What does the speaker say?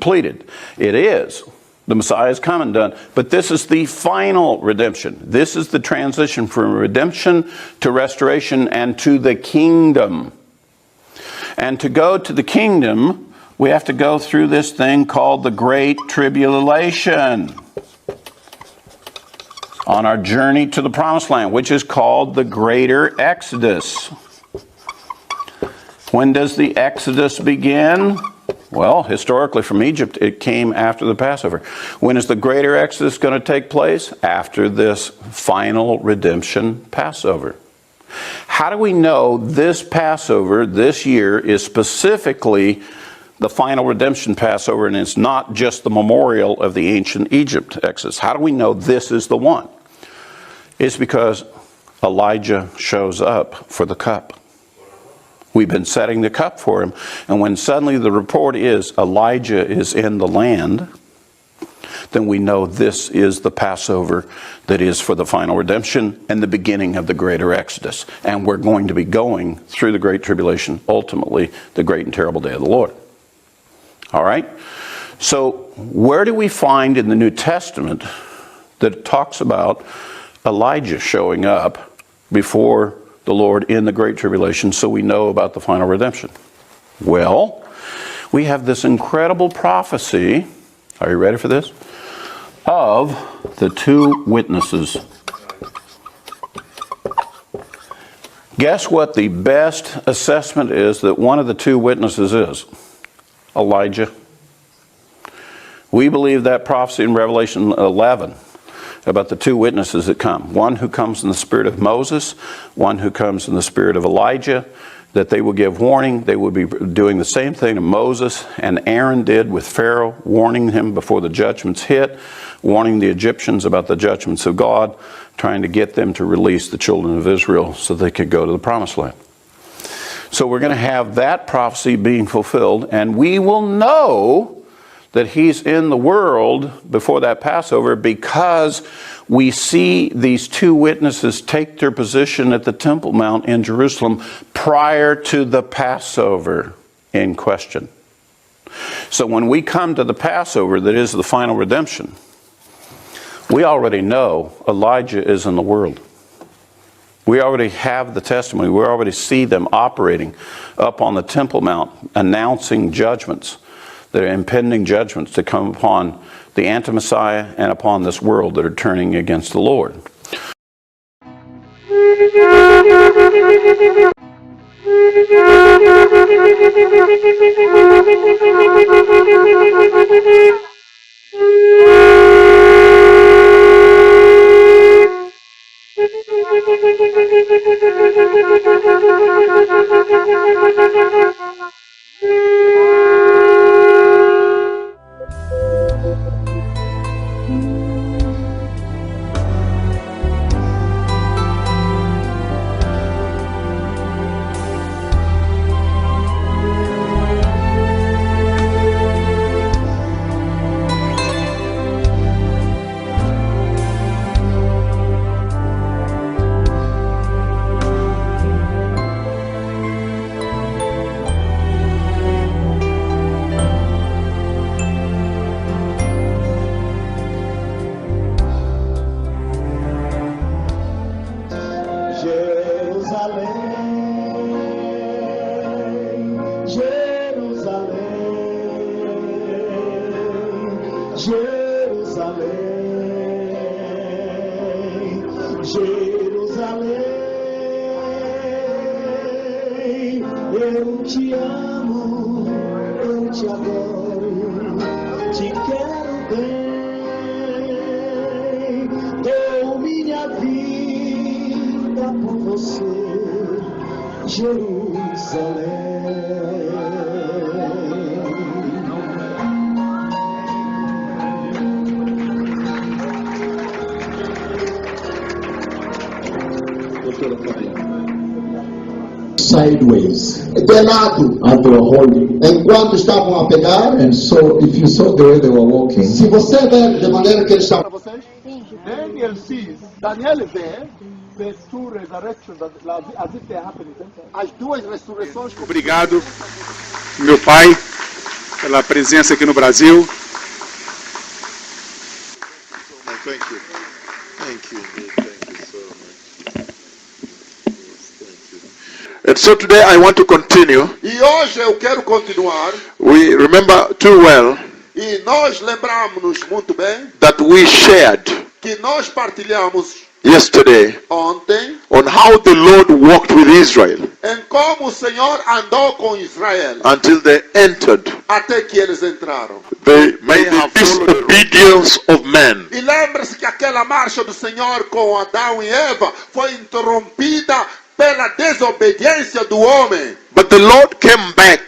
completed. It is. The Messiah is come and done. But this is the final redemption. This is the transition from redemption to restoration and to the kingdom. And to go to the kingdom, we have to go through this thing called the Great Tribulation on our journey to the Promised Land, which is called the Greater Exodus. When does the Exodus begin? Well, historically from Egypt, it came after the Passover. When is the Greater Exodus going to take place? After this final redemption Passover. How do we know this Passover this year is specifically the final redemption Passover and it's not just the memorial of the ancient Egypt Exodus? How do we know this is the one? It's because Elijah shows up for the cup. We've been setting the cup for him. And when suddenly the report is Elijah is in the land, then we know this is the Passover that is for the final redemption and the beginning of the Greater Exodus. And we're going to be going through the Great Tribulation, ultimately the great and terrible day of the Lord. All right? So where do we find in the New Testament that it talks about Elijah showing up before the Lord in the Great Tribulation so we know about the final redemption? Well, we have this incredible prophecy, are you ready for this? Of the two witnesses. Guess what the best assessment is that one of the two witnesses is? Elijah. We believe that prophecy in Revelation 11 about the two witnesses that come. One who comes in the spirit of Moses, one who comes in the spirit of Elijah, that they will give warning. They will be doing the same thing that Moses and Aaron did with Pharaoh, warning him before the judgments hit, warning the Egyptians about the judgments of God, trying to get them to release the children of Israel so they could go to the Promised Land. So we're going to have that prophecy being fulfilled, and we will know that he's in the world before that Passover because we see these two witnesses take their position at the Temple Mount in Jerusalem prior to the Passover in question. So when we come to the Passover that is the final redemption, we already know Elijah is in the world. We already have the testimony. We already see them operating up on the Temple Mount, announcing judgments. That are impending judgments to come upon the anti-Messiah and upon this world that are turning against the Lord. Jerusalém, eu te amo, eu te adoro, te quero bem, dou minha vida por você, Jerusalém. Sideways De lado, as they were holding. enquanto estavam a pegar. And so if you saw the way they were walking, Se você ver de maneira que eles estavam, Daniel sees, Daniel vê the two resurrections as if they happened. as duas ressurreições. Obrigado, meu pai, pela presença aqui no Brasil. Thank you. Thank you. Thank you so much. Yes, thank you. And so today I want to continue. E hoje eu quero continuar. We remember too well E nós lembramos muito bem that we shared que nós partilhamos yesterday ontem on how the Lord walked with Israel em como o Senhor andou com Israel until they entered até que eles entraram. the disobedience of men. E lembre-se que aquela marcha do Senhor com Adão e Eva foi interrompida pela desobediência do homem. But the Lord came back